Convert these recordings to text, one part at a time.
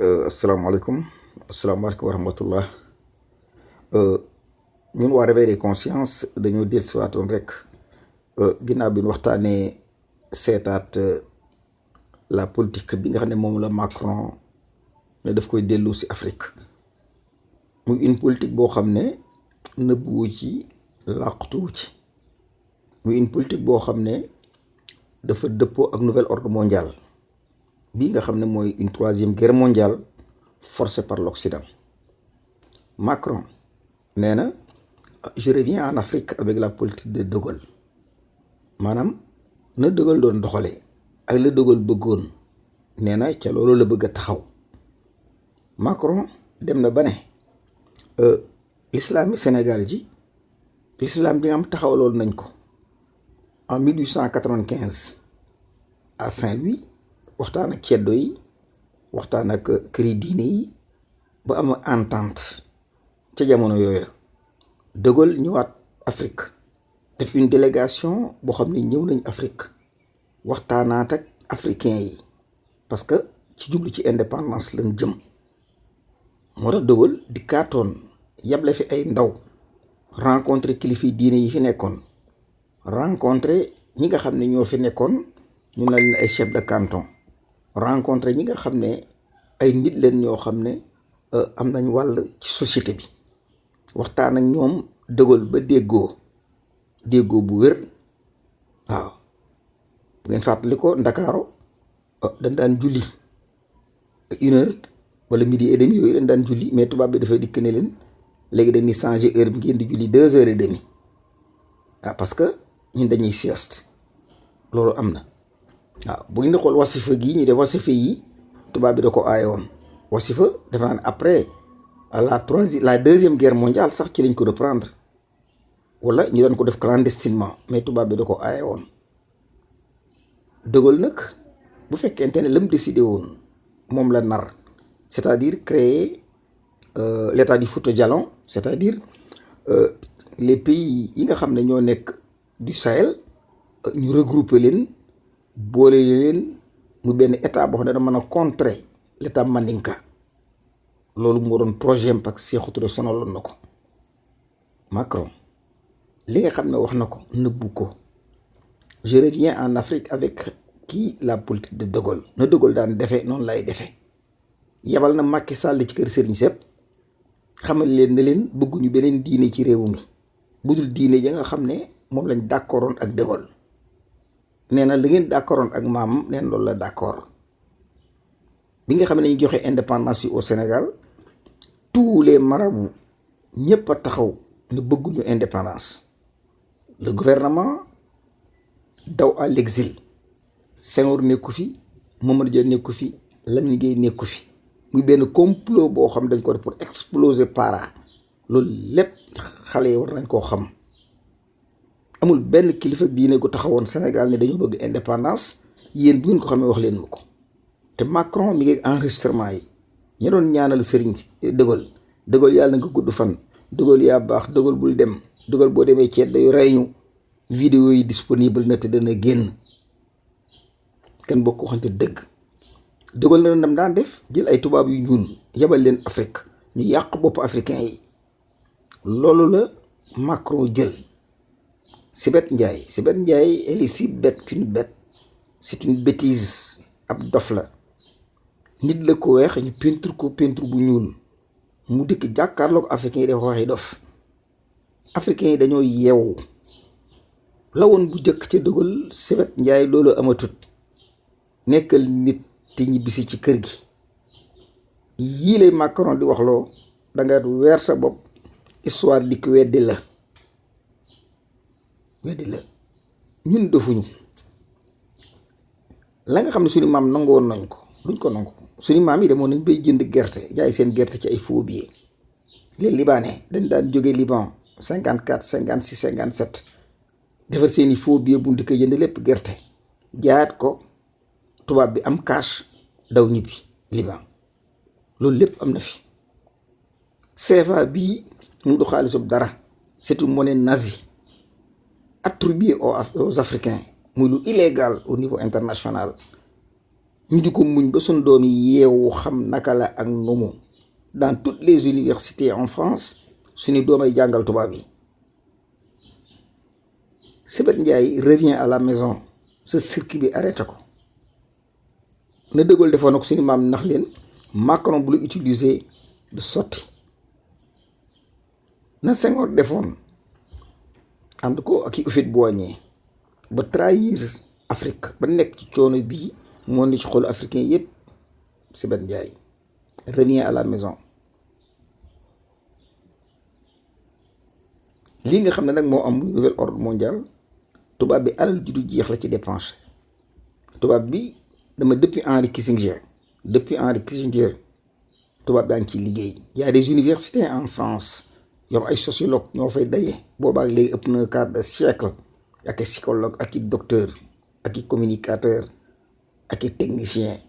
asalaamaaleykum wa rahmatullah. ñun waa réveil des consciences dañoo dellusiwaatoon rek ginnaaw bi ñu waxtaanee seetaat la politique bi nga xam ne moom la Macron ne daf koy dellu si Afrique muy une politique boo xam ne nëbbuwu ci làqtuwu ci muy une politique boo xam ne dafa dëppoo ak nouvel ordre mondial bii nga xam ne mooy une troisième guerre mondiale forcée par l'Occident. Macron nee na je reviens en Afrique avec la politique de De Gaulle maanaam na De Gaulle doon doxalee ak la De Gaulle bëggoon nee na ca loolu la bëgg a taxaw. Macron dem na ba ne l'islam yi Sénégal ji l'islam bi nga am taxawaloon nañ ko en 1895 à Saint-Louis waxtaan ak ceddo yi waxtaan ak këri diine yi ba am entente ca jamono yooyu. De Gaulle ñëwaat Afrique def une délégation boo xam ne ñëw nañ Afrique waxtaanaat ak africain yi parce que ci jublu ci indépendance lañ jëm. moo tax De Gaulle di kaatoon yable fi ay ndaw rencontré kilifi diine yi fi nekkoon rencontré ñi nga xam ne ñoo fi nekkoon ñu ne leen ay chef de canton rencontré ñi nga xam ne ay nit leen ñoo xam ne am nañ wàll ci société bi waxtaan ak ñoom De Gaulle ba déggoo bu wér. waaw bu ngeen fàttali ko Ndakaaro dañ daan julli 1h wala midi et demi yooyu dañ daan julli mais tubaab bi dafay dikk ne leen léegi dañuy changer heure bi ngeen di julli 2h30 parce que ñun dañuy sieste loolu am na. waaw bu ngeen di xool wasifa gii ñu def wasifa yi tubaab bi da ko aaye woon wasifa dafa naan après la deuxième guerre mondiale sax ci lañ ko reprendre wala ñu doon ko def clandestinement mais tubaab bi da ko aaye woon. De Gaulle nag bu fekkente ne lam décidé woon moom la nar c'est-à-dire créer l'état du Fouta Djallon c'est-à-dire les pays yi nga xam ne ñoo nekk du Sahel ñu regrouper leen boole leen mu benn état boo xam ne dana mën a contrer l'état Mandinka. loolu moo doon projet am parce que Sékou Touré sonaloon na ko. Macron li nga xam ne wax na ko nëbbu ko je reviens en Afrique avec la politique de De Gaulle na De Gaulle daan defee noonu lay defee. yebal na Macky Sall ci kër Serigne Sepp xamal leen ne leen bëgguñu beneen diine ci réew mi budul diine ya nga xam ne moom lañ d'accordoon ak De Gaulle. nee na li ngeen d'accordoon ak maam neen loolu la d'accord. bi nga xam ne ñu joxe indépendance fi au Sénégal tous les marabouts ñëpp a taxaw ne bëgguñu indépendance. le gouvernement daw à l'exil. Senghor nekku fi Mamadou Dia nekku fi Lamine Gueye nekku fi muy benn complot boo xam dañ ko def pour exploser para loolu lépp xale yi war nañ koo xam. amul benn kilifa diine gu taxawoon Sénégal ne dañoo bëgg indépendance yéen bu ngeen ko xamee wax leen ma ko. te Macron mi ngi enregistrement yi ñu doon ñaanal sëriñ De Gaulle yàlla na nga gudd fan De Gaulle yaa baax De Gaulle bul dem De Gaulle boo demee ceet day rey ñu vidéo yi disponible na te dana génn kenn boo ko waxante dëgg. De Gaulle na dem daan def jël ay tubaab yu ñuul yebal leen Afrique ñu yàq bopp africain yi loolu la Macron jël. Sibeth Ndiaye elle est si bête qu'une bête c'est une bêtise ab dof la. nit la ko weex ñu peinture ko peinture bu ñuul mu dëkk jàkkaarloog africain yi dafa waxi dof. africain yi dañoo yeewu la woon bu jëkk ca De Gaulle Sibeth Ndiaye loolu amatut nekkal nit te ñibbisi ci kër gi. yii lay Macron di waxloo danga weer sa bopp histoire di ko weddi la ñun defuñu la nga xam ne suñu maam nangoon nañ ko duñ ko nangu. suñu maam yi demoon nañ bay jënd gerte jaay seen gerte ci ay faux billets. les libanais dañ daan jóge Liban 54 56 57 defar seeni faux billets bu ndikk jënd lépp gerte jaayaat ko tubaab bi am cash daw ñibbi Liban. loolu lépp am na fi. CFA bii mu du xaalisub dara c'est une monnaie nazie attribuée aux Africains muy lu illégal au niveau international. ñu di ko muñ ba suñ doom yi yeewu xam naka la ak numu dans toutes les universités en France suñu doomay jàngal tubaab yi. Sébét Ndiaye revient à la maison ce circuit bi arrêté ko na De Gaulle defoon ak suñu maam nax leen Macron bu lu utiliser du sotti na Senghor defoon ànd ko ak i Houphouët-Boigny ba trahir Afrique ba nekk ci coono bii moo ni ci xolu africain yépp. Sébét Ndiaye revient à la maison. lii nga xam ne nag moo am nouvel ordre mondial tubaab bi alal ju du jeex la ci dépensé. tubaab bi dama depuis Henry Kissinger tubaab baa ngi ciy liggéey. y a des universités en France yow ay sociologue ñoo fay daje boobaak léegi ëpp na quart de siècle ak i psychologue ak i docteur ak i communicateur ak i technicien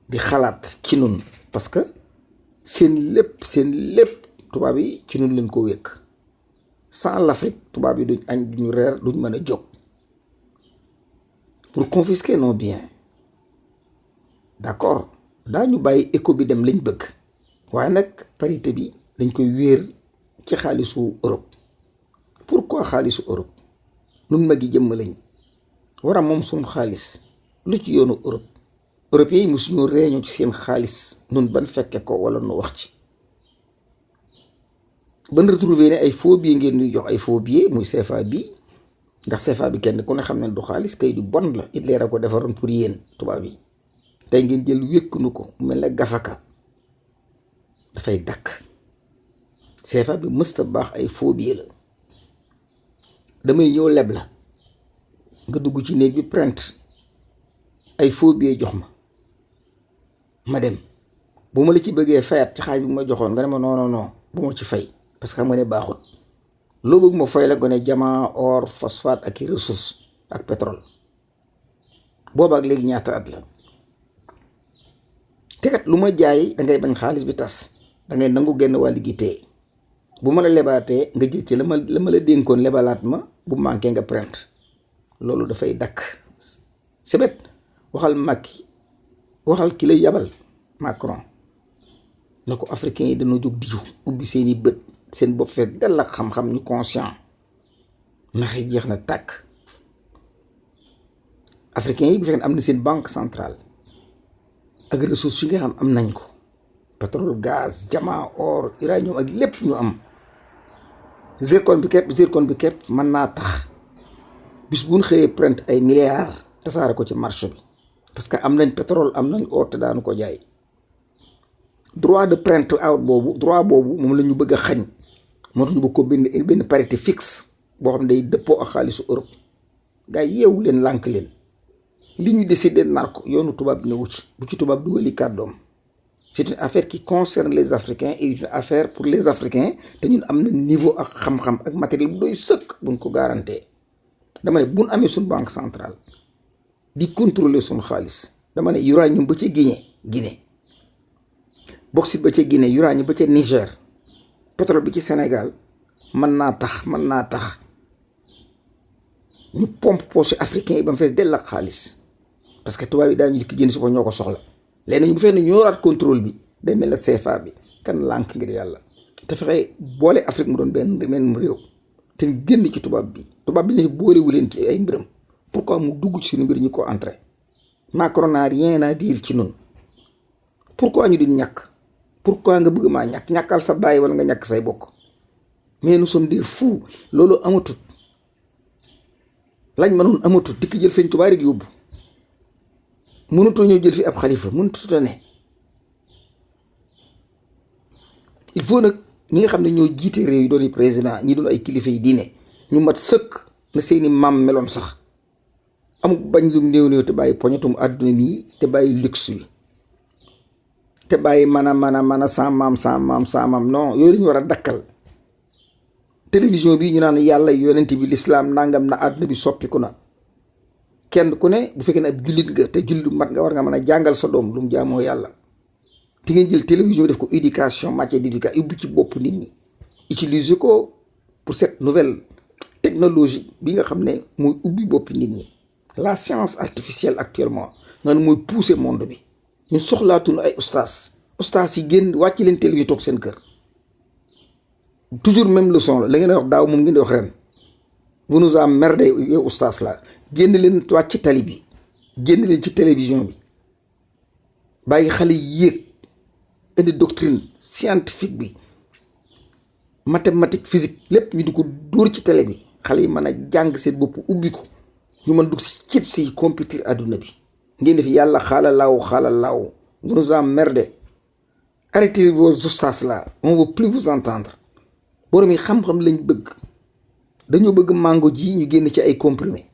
di xalaat ci nun parce que seen lépp tubaab yi ci nun leen ko wékk. sans l'Afrique tubaab yi duñ añ duñu reer duñ mën a jóg pour confisquer nos biens. d'accord daañu bàyyi éco bi dem lañ bëgg waaye nag parité bi dañ koy wéer ci xaalisu Europe. pourquoi xaalisu Europe? nun mag yi jëmm lañ war a moom suñu xaalis lu ci yoonu Europe. européens yi musuñu réeñu ci seen xaalis nun ban fekke ko wala nu wax ci. ban retrouver ne ay faux billets ngeen ñuy jox ay faux billets muy CFA bi ndax CFA bi kenn ku ne xam ne du xaalis kay du bon la Hitler a ko defaroon pour yéen tubaab yi tey ngeen jël wékkunu ko mu mel ne gafaka dafay dakk. CFA bi mësta baax ay faux billets la damay ñëw leb la nga dugg ci néeg bi print ay faux billets jox ma dem bu ma la ci bëggee fayat ci xaaj bi ma joxoon nga ne ma non bu ma ci fay parce que xam nga ne baaxut. loo bëgg ma fay la gone diamant or phosphate ak i ressources ak pétrole boobaak léegi ñaata at la. te kat lu ma jaay dangay bañ xaalis bi tas dangay nangu genn wàll gi téye bu ma la lebaatee nga jël ci la ma la dénkoon lebalaat ma bu manqué nga print loolu dafay dakk. Sébét waxal Macky waxal ki lay yabal Macron na ko africain yi dañoo jóg diju ubbi seeni bët seen bopp fees dell ak xam-xam ñu conscient naxi jeex na tàkk. africain yi bu fekkee am na seen banque centrale ak ressources yi nga xam am nañ ko pétrole gaz diamant or uranium ak lépp ñu am. zircon bi képp mën naa tax bis bu ñu xëyee print ay milliards tasaare ko ci marché bi parce que am nañ pétrole am nañ or te daanu ko jaay. droit de print out boobu moom la ñu bëgg a xañ moo tax ñu bëgg ko benn parité fixe boo xam ne day dëppoo ak xaalisu Europe. gaa yi yeewu leen lànk leen li ñu décidé nar ko yoonu tubaab bi ne wu ci bu ci tubaab dugali kàddoom. c'est une affaire qui concerne les Africains et une affaire pour les Africains te ñun am na niveau ak xam-xam ak matériel bu doy sëkk buñ ko garanté. dama ne buñ amee suñ banque centrale di contrôler suñ xaalis dama ne uranium ba ca Guinée bauxite ba ca Guinée uranium ba ca Niger pétrole bi ci Sénégal mën naa tax ñu pompe poche africain yi ba mu fees dell ak xaalis parce que tubaab yi daañu dikk jënd si ko ñoo ko soxla. léegi nag bu fekkee ne ñoo raat contrôle bi day mel ne CFA bi kan lànk ngir yàlla te fexe boole Afrique mu doon benn réew te génn ci tubaab bi ne boolewu leen ci ay mbiram pourquoi mu dugg ci suñu mbir ñu ko entré. Macron n'a rien à dire ci noonu pourquoi ñu di ñàkk pourquoi nga bëgg maa ñàkkal sa bàyyi wala nga ñàkk say bokk mais nous sommes des fous. loolu amatut lañ mënoon amatut dikk jël sëñ Tuubaa rek yóbbu mënutoo ñëw jël fi ab xalifa mënutut a ne. il faut nag ñi nga xam ne ñoo jiite réew yi doon i président ñi doon ay kilifa yi diine ñu mat sëkk na seeni maam meloon sax amul bañ lum néew te bàyyi poñatum àdduna mi te bàyyi luxe bi te bàyyi man a sa maam non yooyu la ñu war a dakkal. télévision bi ñu naan yàlla yonent bi lislaam nangam na àdduna bi soppiku na kenn ku ne bu fekkee ne ab jullit nga te jullit mat nga war nga mën a jàngal sa doom lu mu jaamoo yàlla. di ngeen jël télévision def ko éducation matière d'éducation ubbi ci bopp nit ñi utiliser ko pour cette nouvelle technologie bi nga xam ne mooy ubbi bopp nit ñi. la science artificielle actuellement nga ne mooy pousser monde bi. ñun soxlaatuñu ay ustaas yi génn wàcc leen télé yu toog seen kër toujours même leçon la ngeen di wax daaw moom ngeen di wax ren. vous nous emmerdez yow ustaas la génn leen wàcc ci tali bi génn leen ci télévision bi bàyyi xale yi yéeg indi doctrine scientifique bi mathématique physique lépp ñu di ko dóor ci télé bi xale yi mën a jàng seen bopp ubbi ko ñu mën dugg si cib si compétir àdduna bi ngeen def yàlla xaala laaw vous nous emmerdez arrêtez vos ustaas là on veut plus vous entendre borom yi xam-xam lañ bëgg. dañoo bëgg mango ji ñu génn ci ay comprimé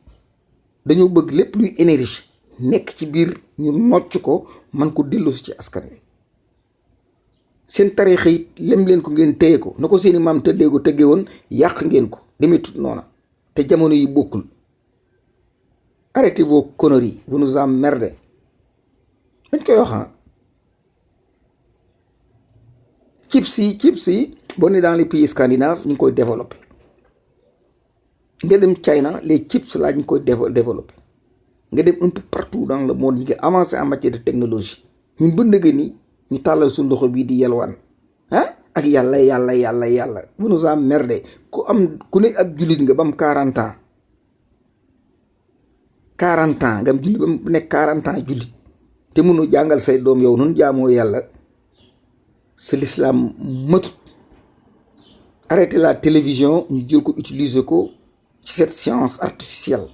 dañoo bëgg lépp luy énergie nekk ci biir ñu nocc ko man ko dellusi ci askan wi seen tariixa it lem leen ko ngeen téye ko na ko seeni maam tëddee ko tëggee woon yàq ngeen ko demee tut noona te jamono yi bokkul. arrêtez vos conneries vous nous emmerdez dañ koy wax chips yi boo ne dans les pays scandinaves ñu ngi koy développé. nga dem China les chips là ñu koy développé nga dem un peu partout dans le monde ñu ngi avancé en matière de technologie ñun ba ndëgë ni ñu tàllal suñu loxo bii di yelwaan ak yàlla vous nous emmerdez ku ne ab jullit nga ba am 40 ans 40 ans nga am jullit ba mu nekk 40 ans jullit te mënu jàngal say doom yow noonu jaamoo yàlla c'est l'islam matut. arrêtez la télévision ñu jël ko utiliser ko ci cette science artificielle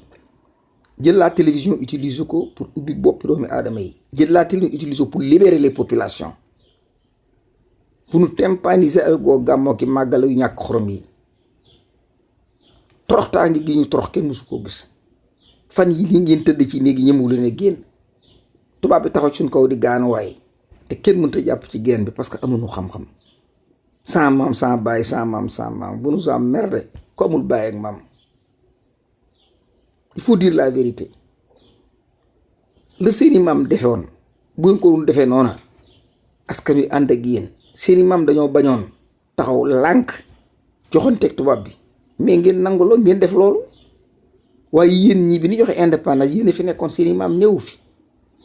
jël la télévision utiliser ko pour ubbi bopp doomi aadama yi jël la télévision utiliser ko pour libérer les populations vous nous tympanisez avec goo gàmmoo ki màggala yu ñàkk xorom yi toroxtaa ngi gi ñu torox kenn mësu koo gis fan yi li ngeen tëdd ci néegi ñëmu leen a génn tubaab bi taxaw suñ kaw di gaanuwaay te kenn mënta jàpp ci génn bi parce que amuñu xam-xam sans maam sans baay sans maam vous nous emmerdez ko amul baay ak maam. il faut dire la vérité la seeni maam defe woon bu ngeen ko defee noona askan wi ànd ak yéen seeni maam dañoo bañoon taxaw lànk joxanteeg tubaab bi mais ngeen nanguloo ngeen def loolu waaye yéen ñii bi ñu joxe indépendance yéen fi nekkoon seeni maam néewu fi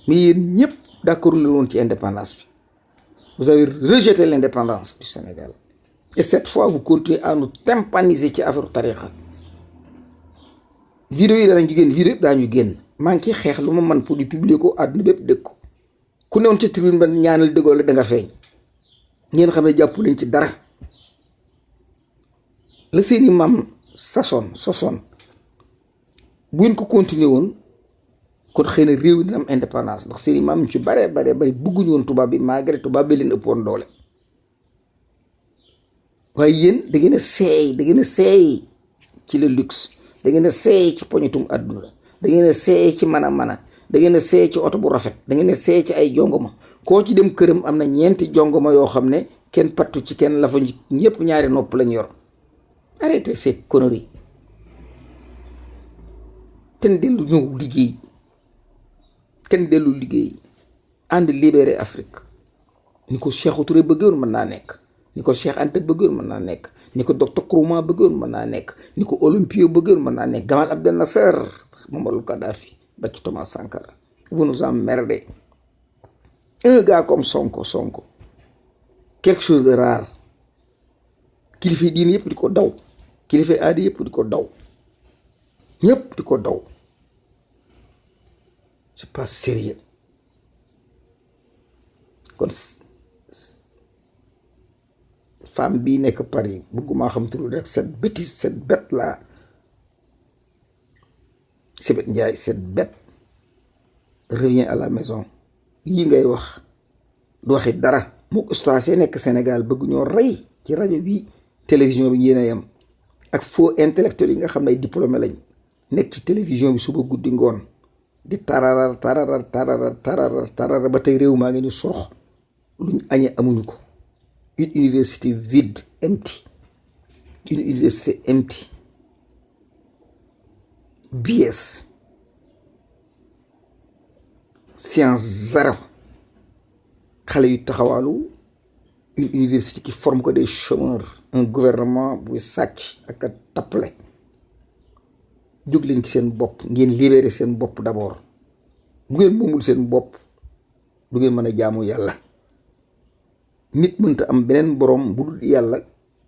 mais yéen ñëpp d'accord la woon ci indépendance bi vous avez rejeté l'indépendance du Sénégal et cette fois vous continuez à nous tympaniser ci affaire tarixa. vidéo yi danañ génn vidéo yëpp daañu génn maa ngi ciy xeex lu ma man pour di publier ko àdduna bépp dégg ko ku newoon ci tribune ba ñaanal déggoo la da nga feeñ ngeen xam ne jàpp leen ci dara la seeni maam sosoon bu ngeen ko continuer woon kon xëy na réew yi dina am indépendance ndax seeni maam ñu ci bare bëgguñu woon tubaab bi malgré tubaab bi leen ëppoon doole waaye yéen da ngeen a seey ci le luxe. da ngeen a seey ci poñitum àdduna da ngeen a seey ci mën a da ngeen a seey ci oto bu rafet da ngeen a seey ci ay jongoma koo ci dem këram am na 4 jongoma yoo xam ne kenn pattu ci kenn la fa ñëpp ñaari nopp lañ yor. arrêtez ces conneries kenn dellu ñëw liggéey ànd libérer Afrique ni ko Sékou Touré bëggoon mën naa nekk ni ko Cheikh Anta bëggoon mën naa nekk ni ko docteur Nkrumah bëggoon mën naa nekk ni ko Olympio bëggoon mën naa nekk Gamal Abdel Nasser Muammar Kadhafi ba ci Thomas Sankara. vous nous emmerdez un gars comme Sonko quelque chose de rare kilifa diine yëpp di ko daw kilifa aada yëpp di ko daw ñëpp di ko daw c'est pas sérieux kon femme bii nekk Paris bëgguma xam turu rek cette bête là Sébét Ndiaye cette bête revient à la maison yii ngay wax du waxi dara mook ustaas yi nekk Sénégal bëgg ñoo rey ci rajo bi télévision bi yéen a yem ak faux intellectuels yi nga xam ne ay diplômé lañ nekk ci télévision bi suba guddi ngoon di tararar ba tey réew maa ngi ni sorox luñ añee amuñu ko. Une université vide, empty. Une université empty. BS. Science zéro. Xale yu taxawaalu une université qui forme que des chômeurs. Un gouvernement buy sàcc ak a tappale jóg leen ci seen bopp ngeen libérer seen bopp d'abord bu ngeen moomul seen bopp du ngeen mën a jaamu yàlla. nit mënta am beneen borom bu dul yàlla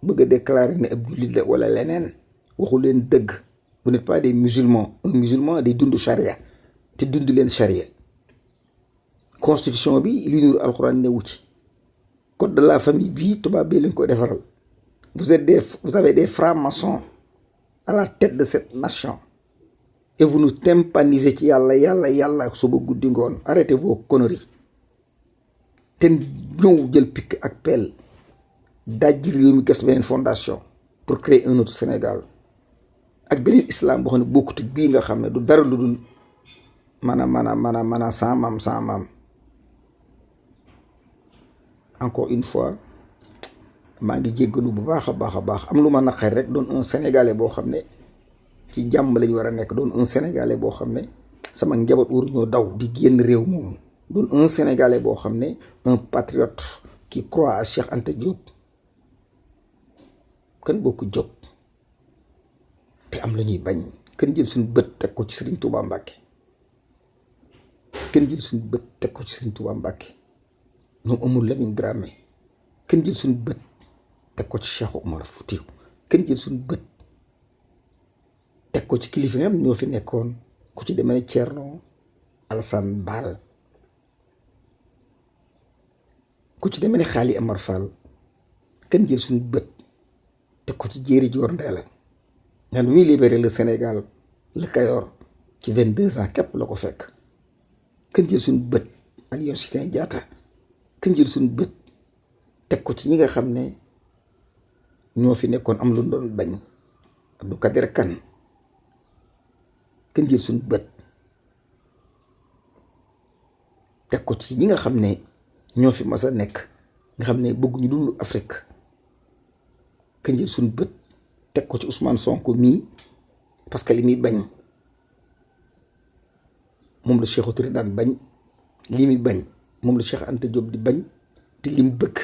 bëgg a déclarer ne ab jullit la wala leneen. waxu leen dëgg. vous n'êtes pas des musulmans. un musulman day dund charia te dund leen charia. constitution bi li nuur alxuraan newu ci. code de la famille bii tubaab bee leen ko defaral. vous avez des francs-maçons à la tête de cette nation. et vous nous tympanisez ci yàlla suba guddi ngoon. arrêtez vos conneries. te ñëw jël pikk ak pelle dajji réew mi gas beneen fondation pour créer un autre Sénégal ak beneen islam boo xam ne bokkut bii nga xam ne du dara lu dul maanaam sans maam. encore une fois maa ngi jéggalu bu baax a baax am lu ma naqari rek doon un sénégalais boo xam ne ci jàmm lañu war a nekk. doon un sénégalais boo xam ne sama njaboot waruñoo daw di génn réew moomu. doon un sénégalais boo xam ne un patriote qui croit à Cheikh Anta Diop. kan bokk Diop te am la ñuy bañ. kan jël suñu bët teg ko ci Serigne Touba Mbacke. kan jël suñu bët teg ko ci Serigne Touba Mbacke. ñoom amul Lamine Dramé. kan jël suñu bët teg ko ci Cheikh Omar Foutiyou. kan jël suñu bët teg ko ci kilifa nga xam ñoo fi nekkoon ku ci demee ne Thierno Alassane Baal. ku ci demee ne Xaali Amar Fall. kan jël suñu bët teg ko ci Jéeri Joor Ndeela nga muy libéré le Sénégal le Kayor ci 22 ans képp la ko fekk. kan jël suñu bët Aline Sitoé Diatta. kan jël suñu bët teg ko ci ñi nga xam ne ñoo fi nekkoon am lu doon bañ. Abdou Kader Kane. kan jël suñu bët teg ko ci ñi nga xam ne ñoo fi mas a nekk nga xam ne bëgguñu dul Afrique. kan jël suñu bët teg ko ci Ousmane Sonko mii parce que li muy bañ moom la Cheikh Touré daan bañ. li muy bañ moom la Cheikh Anta Diop di bañ te li mu bëgg